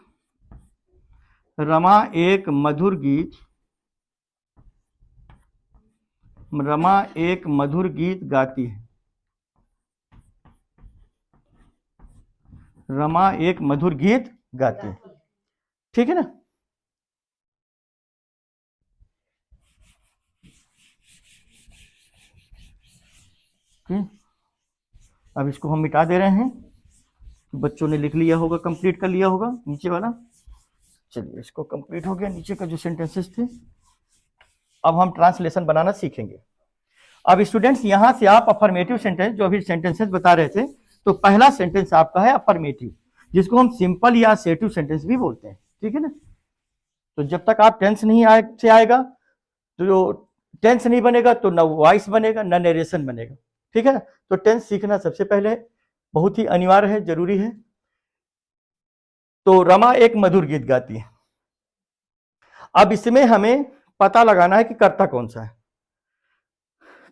मधुर गीत, रमा एक मधुर गीत गाती है, रमा एक मधुर गीत गाती है, ठीक है ना। अब इसको हम मिटा दे रहे हैं, बच्चों ने लिख लिया होगा, कंप्लीट कर लिया होगा नीचे वाला। चलिए, इसको कंप्लीट हो गया, नीचे का जो सेंटेंसेस थे। अब हम ट्रांसलेशन बनाना सीखेंगे। अब स्टूडेंट्स, यहां से आप अफर्मेटिव सेंटेंस, जो अभी सेंटेंसेस बता रहे थे, तो पहला सेंटेंस आपका है अफर्मेटिव, जिसको हम सिंपल या असेटिव सेंटेंस भी बोलते हैं, ठीक है ना। तो जब तक आप टेंस नहीं से आएगा, तो जो टेंस नहीं बनेगा तो न वॉइस बनेगा न नरेशन बनेगा, ठीक है ना। तो टेंस सीखना सबसे पहले बहुत ही अनिवार्य है, जरूरी है। तो रमा एक मधुर गीत गाती है। अब इसमें हमें पता लगाना है कि कर्ता कौन सा है,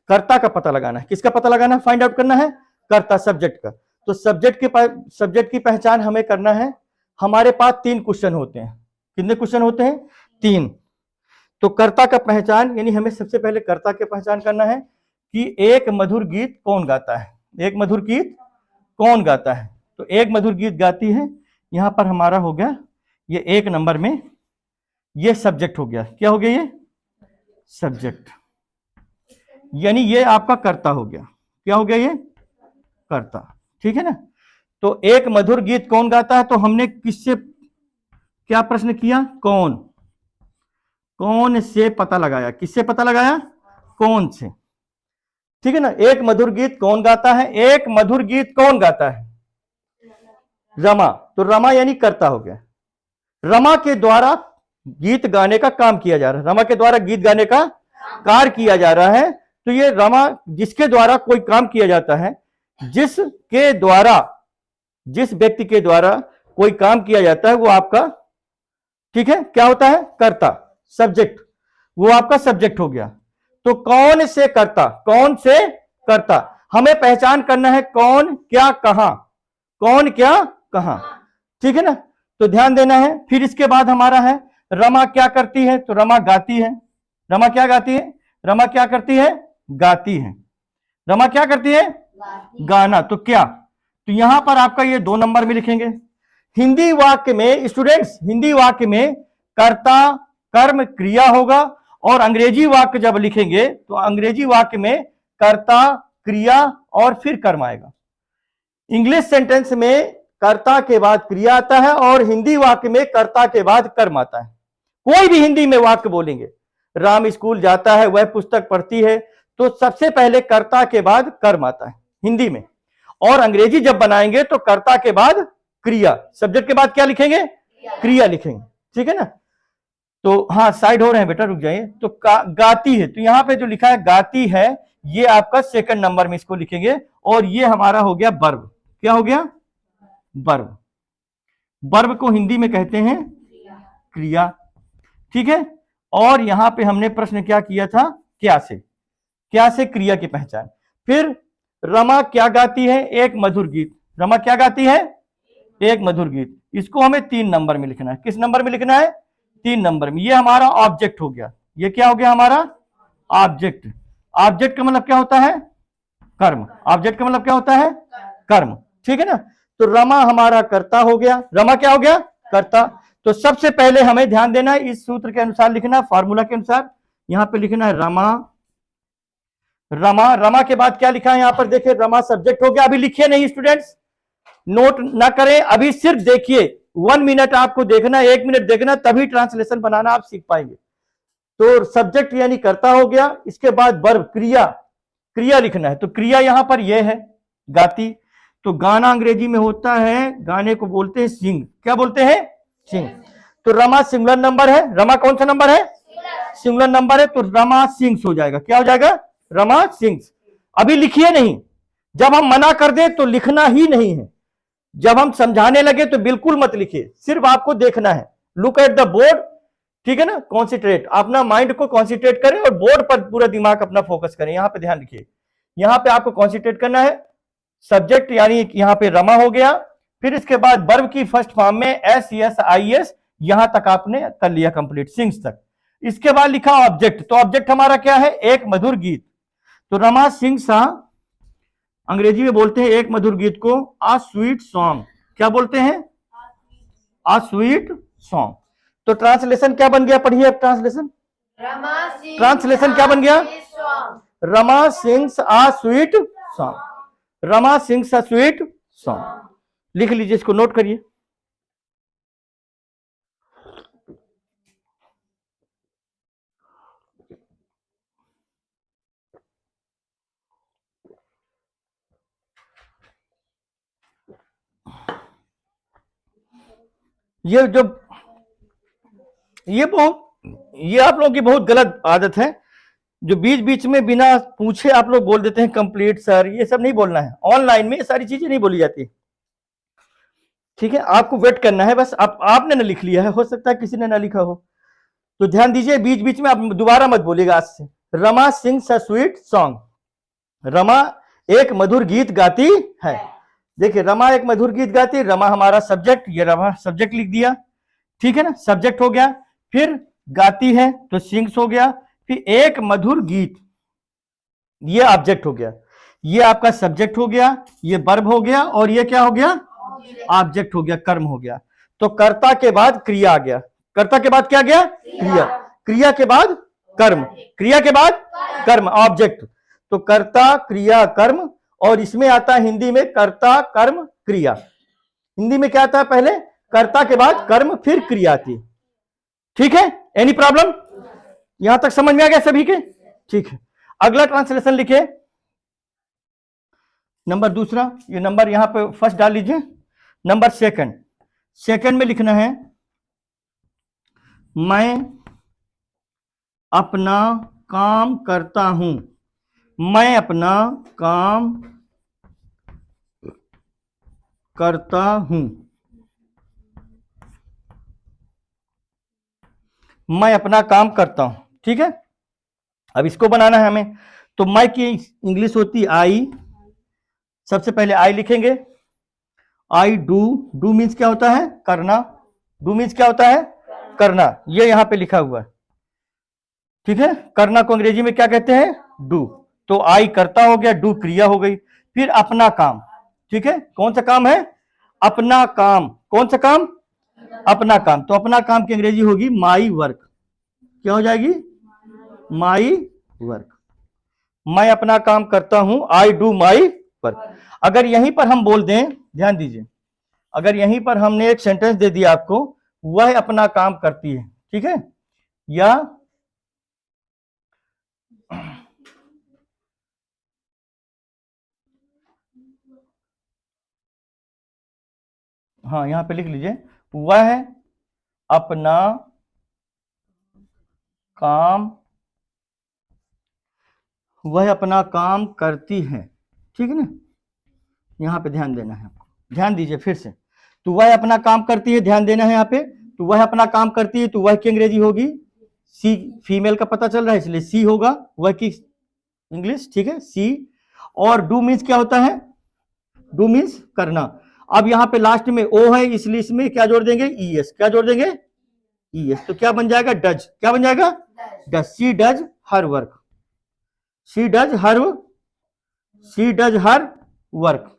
कर्ता का पता लगाना है। किसका पता लगाना है, फाइंड आउट करना है, कर्ता, सब्जेक्ट का। तो सब्जेक्ट की पहचान हमें करना है। हमारे पास 3 क्वेश्चन होते हैं। कितने क्वेश्चन होते हैं, 3। तो कर्ता का पहचान, यानी हमें सबसे पहले कर्ता की पहचान करना है कि एक मधुर गीत कौन गाता है, एक मधुर गीत कौन गाता है। तो एक मधुर गीत गाती है, यहां पर हमारा हो गया ये 1 नंबर में, ये सब्जेक्ट हो गया। क्या हो गया, ये सब्जेक्ट, यानी ये आपका कर्ता हो गया। क्या हो गया, ये कर्ता, ठीक है ना। तो एक मधुर गीत कौन गाता है, तो हमने किससे क्या प्रश्न किया, कौन, कौन से पता लगाया, किससे पता लगाया, कौन से, ठीक है ना। एक मधुर गीत कौन गाता है, एक मधुर गीत कौन गाता है, रमा, तो रमा यानी कर्ता हो गया। रमा के द्वारा गीत गाने का काम किया जा रहा है, रमा के द्वारा गीत गाने का कार्य किया जा रहा है। तो ये रमा, जिसके द्वारा कोई काम किया जाता है, जिसके द्वारा, जिस व्यक्ति के द्वारा कोई काम किया जाता है वो आपका, ठीक है, क्या होता है, कर्ता, सब्जेक्ट, वो आपका सब्जेक्ट हो गया। तो कौन से कर्ता, कौन से कर्ता, हमें पहचान करना है कौन क्या कहां, कौन क्या कहां, ठीक है ना। तो ध्यान देना है। फिर इसके बाद हमारा है रमा क्या करती है, तो रमा गाती है। रमा क्या गाती है, रमा क्या करती है, गाती है। रमा क्या करती है, गाना, तो क्या, तो यहां पर आपका ये 2 नंबर में लिखेंगे। हिंदी वाक्य में स्टूडेंट्स, हिंदी वाक्य में कर्ता कर्म क्रिया होगा, और अंग्रेजी वाक्य जब लिखेंगे तो अंग्रेजी वाक्य में कर्ता क्रिया और फिर कर्म आएगा। इंग्लिश सेंटेंस में कर्ता के बाद क्रिया आता है और हिंदी वाक्य में कर्ता के बाद कर्म आता है। कोई भी हिंदी में वाक्य बोलेंगे, राम स्कूल जाता है, वह पुस्तक पढ़ती है, तो सबसे पहले कर्ता के बाद कर्म आता है हिंदी में। और अंग्रेजी जब बनाएंगे तो कर्ता के बाद क्रिया, सब्जेक्ट के बाद क्या लिखेंगे, क्रिया लिखेंगे, ठीक है ना। तो हाँ, साइड हो रहे हैं बेटा, रुक जाइए। तो गाती है, तो यहां पे जो लिखा है गाती है, ये आपका 2nd नंबर में इसको लिखेंगे। और ये हमारा हो गया वर्ब, क्या हो गया, वर्ब। वर्ब को हिंदी में कहते हैं क्रिया, ठीक है। और यहां पे हमने प्रश्न क्या किया था, क्या से, क्या से क्रिया की पहचान। फिर रमा क्या गाती है, एक मधुर गीत, रमा क्या गाती है, एक मधुर गीत। इसको हमें 3 नंबर में लिखना है। किस नंबर में लिखना है, 3 नंबर में। ये हमारा ऑब्जेक्ट हो गया, ये क्या हो गया हमारा ऑब्जेक्ट। ऑब्जेक्ट का मतलब क्या होता है, कर्म, ऑब्जेक्ट का मतलब क्या होता है, कर्म, ठीक है ना। तो रमा हमारा कर्ता हो गया, रमा क्या हो गया, कर्ता। तो सबसे पहले हमें ध्यान देना है, इस सूत्र के अनुसार लिखना, फार्मूला के अनुसार यहां पे लिखना है रमा, रमा, रमा के बाद क्या लिखा है यहां पर देखिए, रमा सब्जेक्ट हो गया। अभी लिखिए नहीं स्टूडेंट्स, नोट ना करें, अभी सिर्फ देखिए, 1 मिनट आपको देखना, 1 मिनट देखना, तभी ट्रांसलेशन बनाना आप सीख पाएंगे। तो सब्जेक्ट यानी कर्ता हो गया, इसके बाद वर्ब क्रिया, क्रिया लिखना है। तो क्रिया यहां पर यह है गाती। तो गाना अंग्रेजी में होता है, गाने को बोलते हैं सिंग, क्या बोलते हैं, सिंग। तो रमा सिंगुलर नंबर है, रमा कौन सा नंबर है, सिंगुलर नंबर है, तो रमा सिंग्स हो जाएगा, क्या हो जाएगा, रमा सिंग्स। अभी लिखिए नहीं, जब हम मना कर दें तो लिखना ही नहीं है, जब हम समझाने लगे तो बिल्कुल मत लिखिए, सिर्फ आपको देखना है, लुक एट द बोर्ड, ठीक है ना, कॉन्सेंट्रेट, अपना माइंड को कॉन्सेंट्रेट करें और बोर्ड पर पूरा दिमाग अपना फोकस करें। यहां पे ध्यान रखिए, यहां पे आपको कॉन्सेंट्रेट करना है। सब्जेक्ट यानी यहां पे रमा हो गया, फिर इसके बाद वर्ब की फर्स्ट फॉर्म में SES यहां तक आपने कर लिया कंप्लीट, सिंग्स तक। इसके बाद लिखा ऑब्जेक्ट, तो ऑब्जेक्ट हमारा क्या है, एक मधुर गीत। तो रमा सिंग्स अंग्रेजी में बोलते हैं एक मधुर गीत को आ स्वीट सॉन्ग, क्या बोलते हैं, आ स्वीट सॉन्ग। तो ट्रांसलेशन क्या बन गया, पढ़िए अब ट्रांसलेशन, ट्रांसलेशन क्या बन गया, Rama sings a sweet song, Rama sings a sweet song. लिख लीजिए, इसको नोट करिए। ये जो ये आप लोगों की बहुत गलत आदत है, जो बीच बीच में बिना पूछे आप लोग बोल देते हैं कंप्लीट सर, ये सब नहीं बोलना है। ऑनलाइन में ये सारी चीजें नहीं बोली जाती, ठीक है। आपको वेट करना है बस, आपने ना लिख लिया है, हो सकता है किसी ने ना लिखा हो, तो ध्यान दीजिए, बीच बीच में आप दोबारा मत बोलिएगा आज से। Rama sings a sweet song, Rama एक मधुर गीत गाती है। देखिए रमा एक मधुर गीत गाती, रमा हमारा सब्जेक्ट, ये रमा सब्जेक्ट लिख दिया, ठीक है ना, सब्जेक्ट हो गया। फिर गाती है तो सिंग्स हो गया, फिर एक मधुर गीत, ये ऑब्जेक्ट हो गया, ये आपका सब्जेक्ट हो गया, ये वर्ब हो गया, और ये क्या हो गया, ऑब्जेक्ट हो गया, कर्म हो गया। तो कर्ता के बाद क्रिया आ गया, कर्ता के बाद क्या गया, क्रिया, क्रिया के बाद कर्म, क्रिया के बाद कर्म, ऑब्जेक्ट। तो कर्ता क्रिया कर्म, और इसमें आता है हिंदी में कर्ता कर्म क्रिया। हिंदी में क्या आता है, पहले कर्ता के बाद कर्म फिर क्रिया आती है। ठीक है, एनी प्रॉब्लम? यहां तक समझ में आ गया सभी के? ठीक है, अगला ट्रांसलेशन लिखिए, नंबर दूसरा, ये नंबर यहां पे फर्स्ट डाल लीजिए, नंबर सेकंड। सेकंड में लिखना है, मैं अपना काम करता हूं। मैं अपना काम करता हूं। मैं अपना काम करता हूं। ठीक है, अब इसको बनाना है हमें, तो मैं की इंग्लिश होती आई। सबसे पहले आई लिखेंगे, आई डू। डू मीन्स क्या होता है, करना। डू मीन्स क्या होता है, करना। ये यहां पे लिखा हुआ है। ठीक है, करना को अंग्रेजी में क्या कहते हैं, डू। तो आई करता हो गया, डू क्रिया हो गई, फिर अपना काम। ठीक है, कौन सा काम है, अपना काम। कौन सा काम, अपना काम। तो अपना काम की अंग्रेजी होगी माई वर्क। क्या हो जाएगी, माई वर्क। मैं अपना काम करता हूं, आई डू माई वर्क। अगर यहीं पर हम बोल दें, ध्यान दीजिए, अगर यहीं पर हमने एक सेंटेंस दे दिया आपको, वह अपना काम करती है। ठीक है, या हाँ यहां पे लिख लीजिए, वह अपना काम, वह अपना काम करती है। ठीक है ना, यहां पे ध्यान देना है आपको, ध्यान दीजिए फिर से। तो वह अपना काम करती है, ध्यान देना है यहाँ पे। तो वह अपना काम करती है, तो वह की अंग्रेजी होगी सी। फीमेल का पता चल रहा है इसलिए सी होगा वह की इंग्लिश। ठीक है, सी। और डू मीन्स क्या होता है, डू मीन्स करना। अब यहाँ पे लास्ट में ओ है, इसलिए इसमें क्या जोड़ देंगे, ई एस। क्या जोड़ देंगे, ई एस। तो क्या बन जाएगा, डज। क्या बन जाएगा, does. She does her work. She does her, she does her work.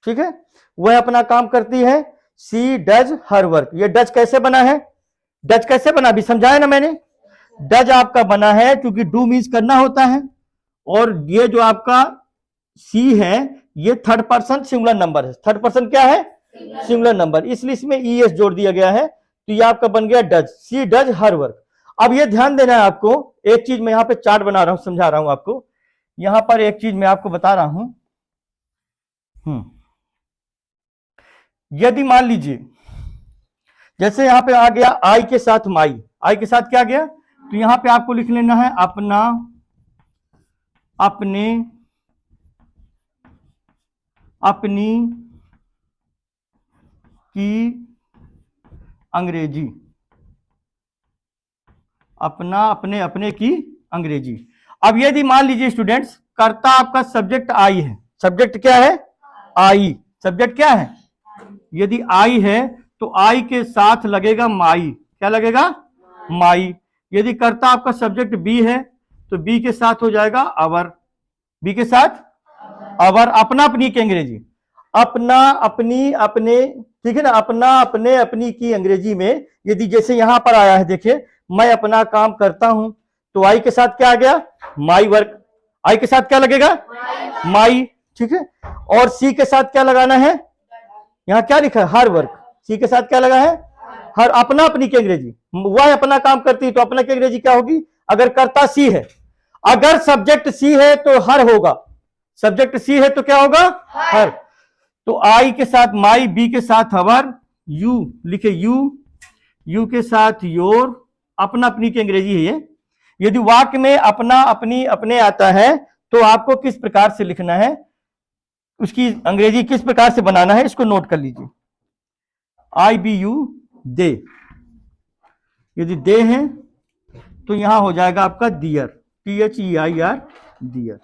ठीक है, वह अपना काम करती है, सी डज हर वर्क। ये डज कैसे बना है, डज कैसे बना, अभी समझाया ना मैंने। डज आपका बना है क्योंकि डू मीन्स करना होता है, और ये जो आपका सी है ये थर्ड पर्सन सिंगुलर नंबर है। थर्ड पर्सन क्या है, सिंगुलर नंबर, इसलिए इसमें ई एस जोड़ दिया गया है। तो ये आपका बन गया does. She does her work. अब ये ध्यान देना है आपको, एक चीज मैं यहाँ पे चार्ट बना रहा हूं, समझा रहा हूं आपको। यहां पर एक चीज मैं आपको बता रहा हूं। यदि मान लीजिए जैसे यहां पे आ गया आई के साथ माई, आई के साथ क्या गया, तो यहां पे आपको लिख लेना है अपना, अपने, अपनी की अंग्रेजी। अपना, अपने, अपने की अंग्रेजी। अब यदि मान लीजिए स्टूडेंट्स, कर्ता आपका सब्जेक्ट आई है। सब्जेक्ट क्या है, आई। सब्जेक्ट क्या है, यदि आई है तो आई के साथ लगेगा माई। क्या लगेगा, माई। यदि कर्ता आपका सब्जेक्ट बी है तो बी के साथ हो जाएगा अवर। बी के साथ अवर। अपना, अपनी की अंग्रेजी, अपना, अपनी, अपने। ठीक है ना, अपना, अपने, अपनी की अंग्रेजी में यदि जैसे यहां पर आया है, देखिए, मैं अपना काम करता हूं, तो आई के साथ क्या आ गया, माई वर्क। आई के साथ क्या लगेगा, माई। ठीक है, और सी के साथ क्या लगाना है, यहां क्या लिखा है, हर वर्क। सी के साथ क्या लगा है, हर। अपना, अपनी की अंग्रेजी, वह अपना काम करती है, तो अपना की अंग्रेजी क्या होगी, अगर कर्ता सी है, अगर सब्जेक्ट सी है तो हर होगा। सब्जेक्ट सी है तो क्या होगा, हर। तो आई के साथ माई, बी के साथ हवर, यू लिखे यू, यू के साथ योर। अपना, अपनी की अंग्रेजी है ये। यदि वाक्य में अपना, अपनी, अपने आता है तो आपको किस प्रकार से लिखना है, उसकी अंग्रेजी किस प्रकार से बनाना है, इसको नोट कर लीजिए। I we you, they. यदि दे है तो यहां हो जाएगा आपका their, T H E I R, their.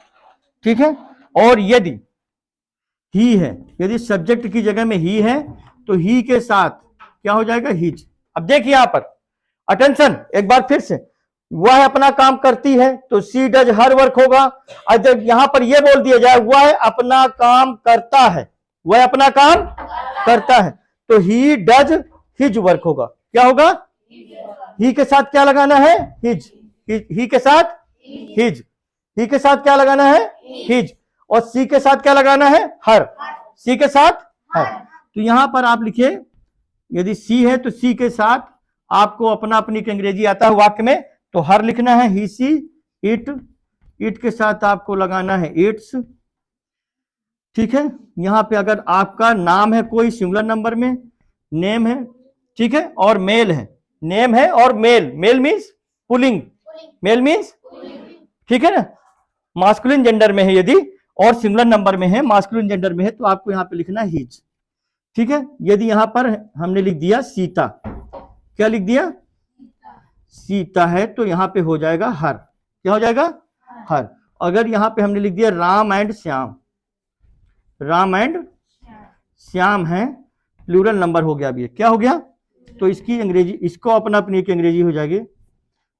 ठीक है, और यदि ही है, यदि सब्जेक्ट की जगह में ही है तो ही के साथ क्या हो जाएगा, हिज। अब देखिए यहां पर अटेंशन एक बार फिर से, वह अपना काम करती है तो सी डज हर वर्क होगा। अगर यहां पर यह बोल दिया जाए वह अपना काम करता है, वह अपना काम करता है, तो ही डज हिज वर्क होगा। क्या होगा, ही के साथ क्या लगाना है, हिज। ही के साथ हिज, ही के साथ क्या लगाना है, हिज। और सी के साथ क्या लगाना है, हर। सी के साथ हर। तो यहां पर आप लिखे, यदि सी है तो सी के साथ आपको अपना अपनी एक अंग्रेजी आता है वाक्य में, तो हर लिखना है, ही सी इट, इट के साथ आपको लगाना है इट्स, ठीक है। यहां पे अगर आपका नाम है कोई सिंगुलर नंबर में, नेम है, ठीक है, और मेल है, नेम है और मेल, मेल मीन्स पुलिंग, मेल मीन्स, ठीक है ना, मास्कुलिन जेंडर में है यदि, और सिंगुलर नंबर में है, मास्कुलिन जेंडर में है, तो आपको यहां पे लिखना हिज, ठीक है। यदि यहां पर हमने लिख दिया सीता, क्या लिख दिया, सीता है, तो यहां पे हो जाएगा हर, क्या हो जाएगा, हर। अगर यहां पे हमने लिख दिया राम एंड श्याम, राम एंड श्याम है, प्लूरल नंबर हो गया, अभी क्या हो गया, तो इसकी अंग्रेजी, इसको अपना अपनी एक अंग्रेजी हो जाएगी,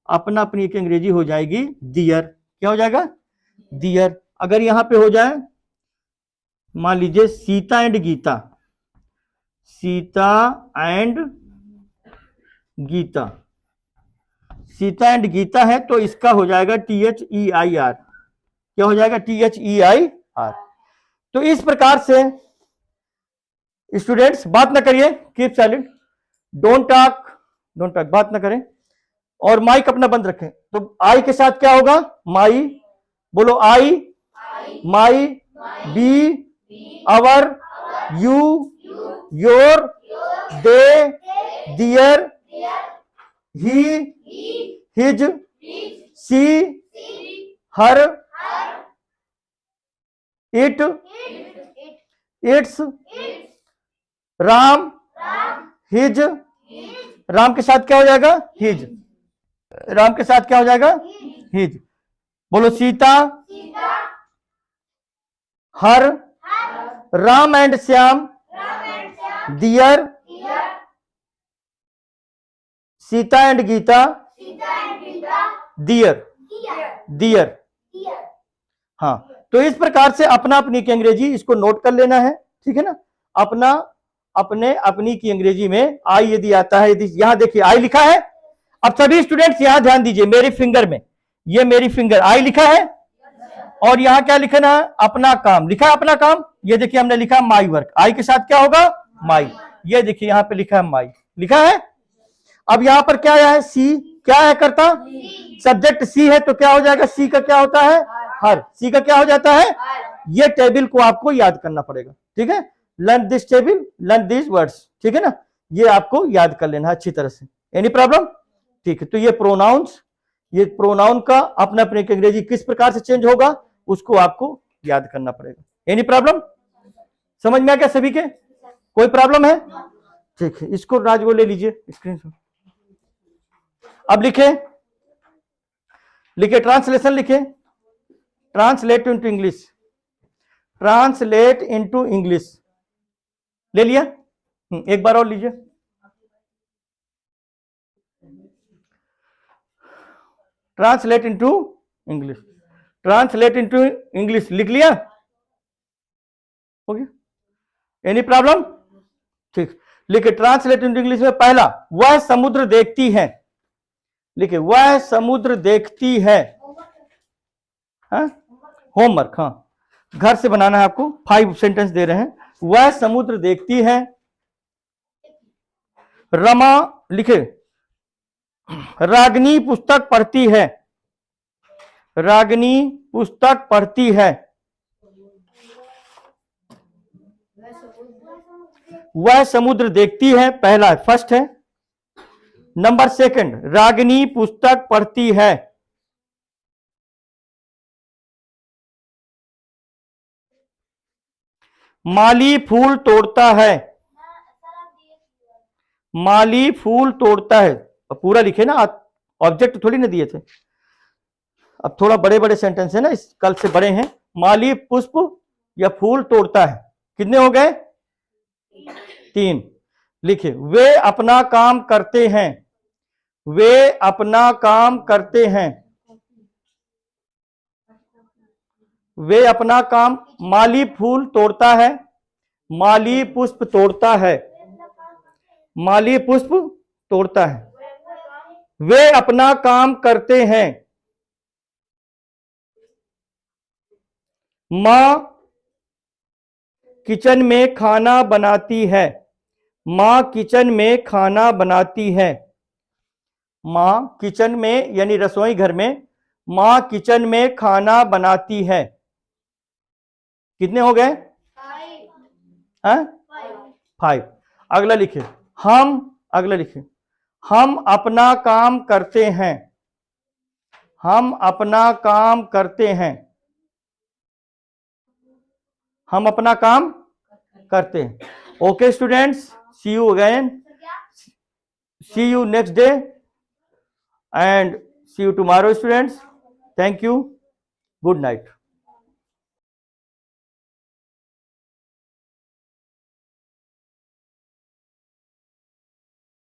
अपना अपनी एक अंग्रेजी हो जाएगी डियर, क्या हो जाएगा, डियर। अगर यहां पे हो जाए, मान लीजिए Sita and Gita, Sita and Gita, Sita and Gita है, तो इसका हो जाएगा THEIR, क्या हो जाएगा, THEIR। तो इस प्रकार से स्टूडेंट्स बात ना करिए, keep silent, don't talk, don't talk, बात ना करें, और माइक अपना बंद रखें। तो आई के साथ क्या होगा, माई, बोलो I, my, we, our, you, your, they, their, he, his, she, her, it, its, Ram, his, Ram के साथ क्या हो जाएगा, हिज, राम के साथ क्या हो जाएगा, हिज, बोलो Sita, her, Ram and Shyam, their, Sita and Gita, their, their, हाँ। तो इस प्रकार से अपना अपनी की अंग्रेजी इसको नोट कर लेना है, ठीक है ना, अपना अपने अपनी की अंग्रेजी में आई यदि आता है, यदि यहां देखिए आई लिखा है, अब सभी स्टूडेंट्स यहां ध्यान दीजिए, मेरी फिंगर में, ये मेरी फिंगर आई लिखा है, और यहां क्या लिखना है, अपना काम लिखा है, अपना काम, ये देखिए हमने लिखा माई वर्क, आई के साथ क्या होगा, माई, ये देखिए यहां पे लिखा है माई, लिखा है। अब यहां पर क्या है, सी, क्या है करता, सब्जेक्ट सी है, तो क्या हो जाएगा, सी का क्या होता है, हर, सी का क्या हो जाता है, ये टेबल को आपको याद करना पड़ेगा, ठीक है, learn this table, learn this words, ठीक है ना, ये आपको याद कर लेना अच्छी तरह से, एनी प्रॉब्लम, ठीक है। तो ये प्रोनाउंस, ये प्रोनाउन का अपने अपने अंग्रेजी किस प्रकार से चेंज होगा, उसको आपको याद करना पड़ेगा, एनी प्रॉब्लम, समझ में आ गया सभी के, कोई प्रॉब्लम है, ठीक है। इसको राज वो ले लीजिए स्क्रीन से, अब लिखे, लिखे ट्रांसलेशन, लिखे translate into English, translate into English, ले लिया, एक बार और लीजिए, translate into English, translate into English लिख लिया, हो गया, एनी प्रॉब्लम, ठीक। लिखे ट्रांसलेट इनटू इंग्लिश में पहला, वह समुद्र देखती है, लिखे वह समुद्र देखती है, होमवर्क, हाँ घर से बनाना है आपको, 5 सेंटेंस दे रहे हैं, वह समुद्र देखती है। रमा, लिखे रागिनी पुस्तक पढ़ती है, रागिनी पुस्तक पढ़ती है। वह समुद्र देखती है, पहला फर्स्ट है। नंबर सेकंड, रागिनी पुस्तक पढ़ती है। माली फूल तोड़ता है, माली फूल तोड़ता है, पूरा लिखे ना, ऑब्जेक्ट थोड़ी ना दिए थे, अब थोड़ा बड़े बड़े सेंटेंस है ना, इस कल से बड़े हैं। माली पुष्प या फूल तोड़ता है, कितने हो गए, 3। लिखे वे अपना काम करते हैं, वे अपना काम करते हैं, वे अपना काम, माली फूल तोड़ता है, माली पुष्प तोड़ता है, माली पुष्प तोड़ता है, वे अपना काम करते हैं। मां किचन में खाना बनाती है। माँ किचन में खाना बनाती है। माँ किचन में यानी रसोई घर में, माँ किचन में खाना बनाती है। कितने हो गए? 5। अगला लिखे अगला लिखे, हम अपना काम करते हैं। हम अपना काम करते हैं। हम अपना काम करते हैं। Okay students, see you again, see you next day and see you tomorrow students. Thank you, good night.